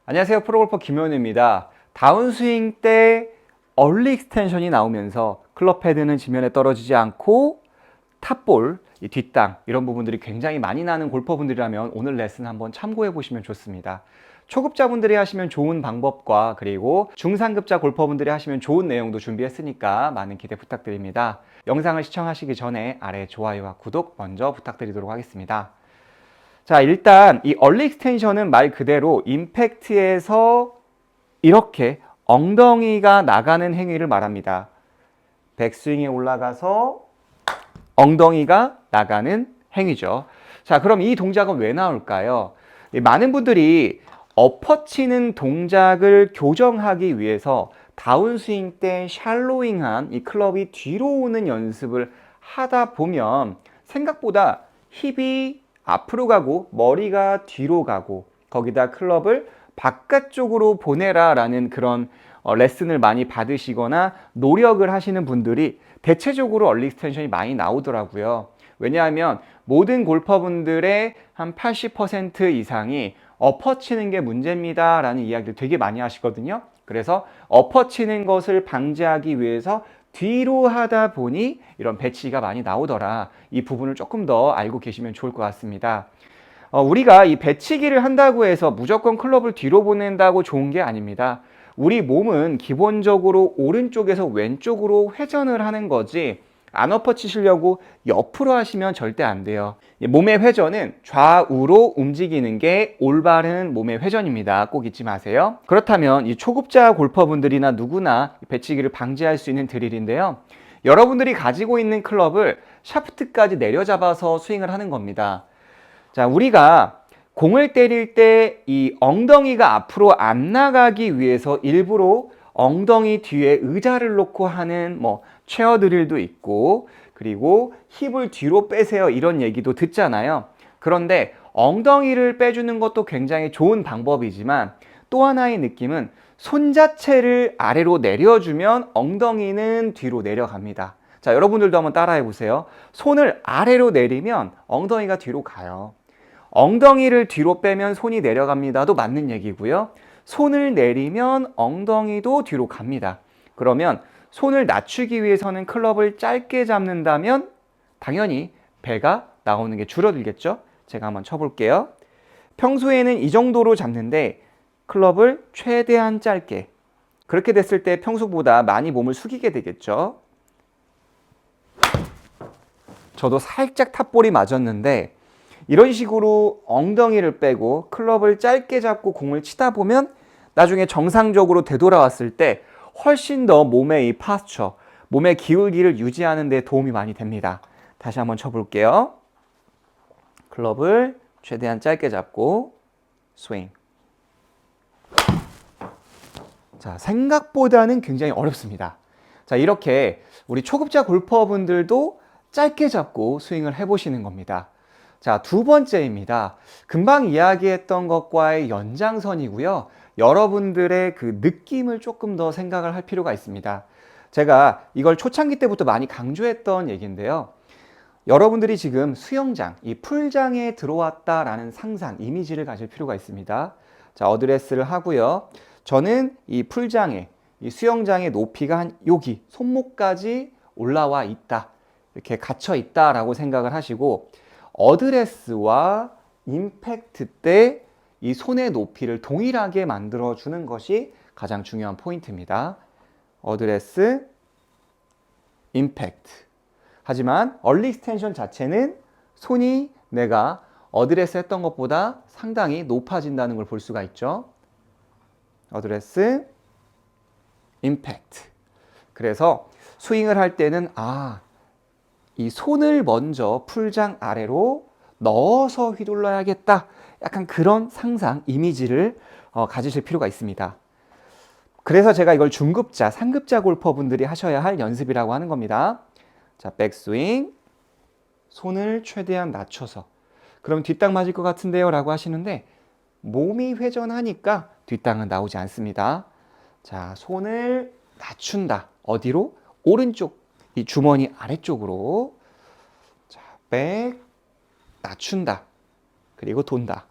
안녕하세요. 프로골퍼 김현우입니다. 다운스윙 때 얼리 익스텐션이 나오면서 클럽 헤드는 지면에 떨어지지 않고 탑볼, 이 뒷땅 이런 부분들이 굉장히 많이 나는 골퍼분들이라면 오늘 레슨 한번 참고해 보시면 좋습니다. 초급자분들이 하시면 좋은 방법과 그리고 중상급자 골퍼분들이 하시면 좋은 내용도 준비했으니까 많은 기대 부탁드립니다. 영상을 시청하시기 전에 아래 좋아요와 구독 먼저 부탁드리도록 하겠습니다. 자, 일단 이 얼리 익스텐션은 말 그대로 임팩트에서 이렇게 엉덩이가 나가는 행위를 말합니다. 백스윙에 올라가서 엉덩이가 나가는 행위죠. 자, 그럼 이 동작은 왜 나올까요? 많은 분들이 엎어치는 동작을 교정하기 위해서 다운스윙 때 샬로잉한 이 클럽이 뒤로 오는 연습을 하다 보면 생각보다 힙이 앞으로 가고 머리가 뒤로 가고 거기다 클럽을 바깥쪽으로 보내라 라는 그런 레슨을 많이 받으시거나 노력을 하시는 분들이 대체적으로 얼리 익스텐션이 많이 나오더라고요. 왜냐하면 모든 골퍼분들의 한 80% 이상이 엎어치는 게 문제입니다 라는 이야기를 되게 많이 하시거든요. 그래서 엎어치는 것을 방지하기 위해서 뒤로 하다 보니 이런 배치가 많이 나오더라. 이 부분을 조금 더 알고 계시면 좋을 것 같습니다. 우리가 이 배치기를 한다고 해서 무조건 클럽을 뒤로 보낸다고 좋은 게 아닙니다. 우리 몸은 기본적으로 오른쪽에서 왼쪽으로 회전을 하는 거지 안 엎어치시려고 옆으로 하시면 절대 안 돼요. 몸의 회전은 좌우로 움직이는 게 올바른 몸의 회전입니다. 꼭 잊지 마세요. 그렇다면 이 초급자 골퍼분들이나 누구나 배치기를 방지할 수 있는 드릴인데요. 여러분들이 가지고 있는 클럽을 샤프트까지 내려잡아서 스윙을 하는 겁니다. 자, 우리가 공을 때릴 때 이 엉덩이가 앞으로 안 나가기 위해서 일부러 엉덩이 뒤에 의자를 놓고 하는 체어 드릴도 있고 그리고 힙을 뒤로 빼세요 이런 얘기도 듣잖아요. 그런데 엉덩이를 빼주는 것도 굉장히 좋은 방법이지만 또 하나의 느낌은 손 자체를 아래로 내려주면 엉덩이는 뒤로 내려갑니다. 자, 여러분들도 한번 따라해 보세요. 손을 아래로 내리면 엉덩이가 뒤로 가요. 엉덩이를 뒤로 빼면 손이 내려갑니다도 맞는 얘기고요. 손을 내리면 엉덩이도 뒤로 갑니다. 그러면 손을 낮추기 위해서는 클럽을 짧게 잡는다면 당연히 배가 나오는 게 줄어들겠죠? 제가 한번 쳐볼게요. 평소에는 이 정도로 잡는데 클럽을 최대한 짧게. 그렇게 됐을 때 평소보다 많이 몸을 숙이게 되겠죠? 저도 살짝 탑볼이 맞았는데 이런 식으로 엉덩이를 빼고 클럽을 짧게 잡고 공을 치다 보면 나중에 정상적으로 되돌아왔을 때 훨씬 더 몸의 이 파스처, 몸의 기울기를 유지하는 데 도움이 많이 됩니다. 다시 한번 쳐볼게요. 클럽을 최대한 짧게 잡고 스윙. 자, 생각보다는 굉장히 어렵습니다. 자, 이렇게 우리 초급자 골퍼분들도 짧게 잡고 스윙을 해보시는 겁니다. 자, 두 번째입니다. 금방 이야기했던 것과의 연장선이고요. 여러분들의 그 느낌을 조금 더 생각을 할 필요가 있습니다. 제가 이걸 초창기 때부터 많이 강조했던 얘기인데요. 여러분들이 지금 수영장, 이 풀장에 들어왔다라는 상상, 이미지를 가질 필요가 있습니다. 자, 어드레스를 하고요. 저는 이 풀장에, 이 수영장의 높이가 한 여기, 손목까지 올라와 있다. 이렇게 갇혀 있다라고 생각을 하시고, 어드레스와 임팩트 때 이 손의 높이를 동일하게 만들어 주는 것이 가장 중요한 포인트입니다. 어드레스, 임팩트. 하지만 얼리 익스텐션 자체는 손이 내가 어드레스 했던 것보다 상당히 높아진다는 걸 볼 수가 있죠. 어드레스, 임팩트. 그래서 스윙을 할 때는 이 손을 먼저 풀장 아래로 넣어서 휘둘러야겠다. 약간 그런 상상, 이미지를 가지실 필요가 있습니다. 그래서 제가 이걸 중급자, 상급자 골퍼분들이 하셔야 할 연습이라고 하는 겁니다. 자, 백스윙, 손을 최대한 낮춰서. 그럼 뒷땅 맞을 것 같은데요? 라고 하시는데 몸이 회전하니까 뒷땅은 나오지 않습니다. 자, 손을 낮춘다. 어디로? 오른쪽, 이 주머니 아래쪽으로. 자, 백, 낮춘다. 그리고 돈다.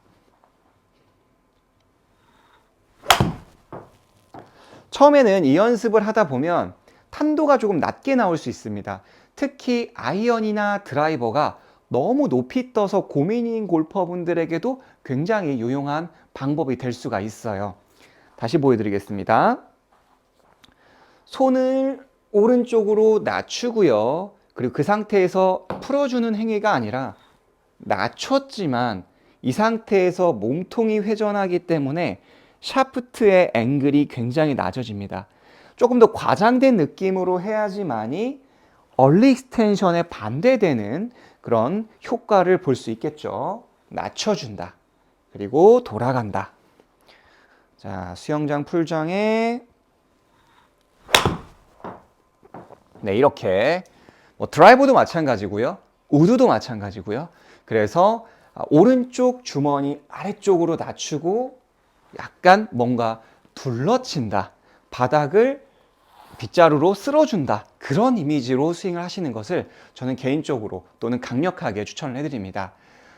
처음에는 이 연습을 하다 보면 탄도가 조금 낮게 나올 수 있습니다. 특히 아이언이나 드라이버가 너무 높이 떠서 고민인 골퍼분들에게도 굉장히 유용한 방법이 될 수가 있어요. 다시 보여드리겠습니다. 손을 오른쪽으로 낮추고요. 그리고 그 상태에서 풀어주는 행위가 아니라 낮췄지만 이 상태에서 몸통이 회전하기 때문에 샤프트의 앵글이 굉장히 낮아집니다. 조금 더 과장된 느낌으로 해야지만이 얼리 익스텐션에 반대되는 그런 효과를 볼 수 있겠죠. 낮춰준다. 그리고 돌아간다. 자, 수영장 풀장에 네, 이렇게 드라이버도 마찬가지고요. 우드도 마찬가지고요. 그래서 오른쪽 주머니 아래쪽으로 낮추고 약간 뭔가 둘러친다. 바닥을 빗자루로 쓸어준다. 그런 이미지로 스윙을 하시는 것을 저는 개인적으로 또는 강력하게 추천을 해드립니다.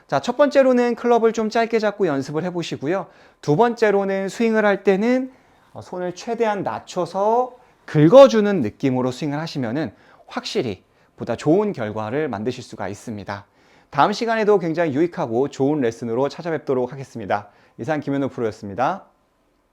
자, 첫 번째로는 클럽을 좀 짧게 잡고 연습을 해보시고요. 두 번째로는 스윙을 할 때는 손을 최대한 낮춰서 긁어주는 느낌으로 스윙을 하시면은 확실히 보다 좋은 결과를 만드실 수가 있습니다. 다음 시간에도 굉장히 유익하고 좋은 레슨으로 찾아뵙도록 하겠습니다. 이상 김현우 프로였습니다.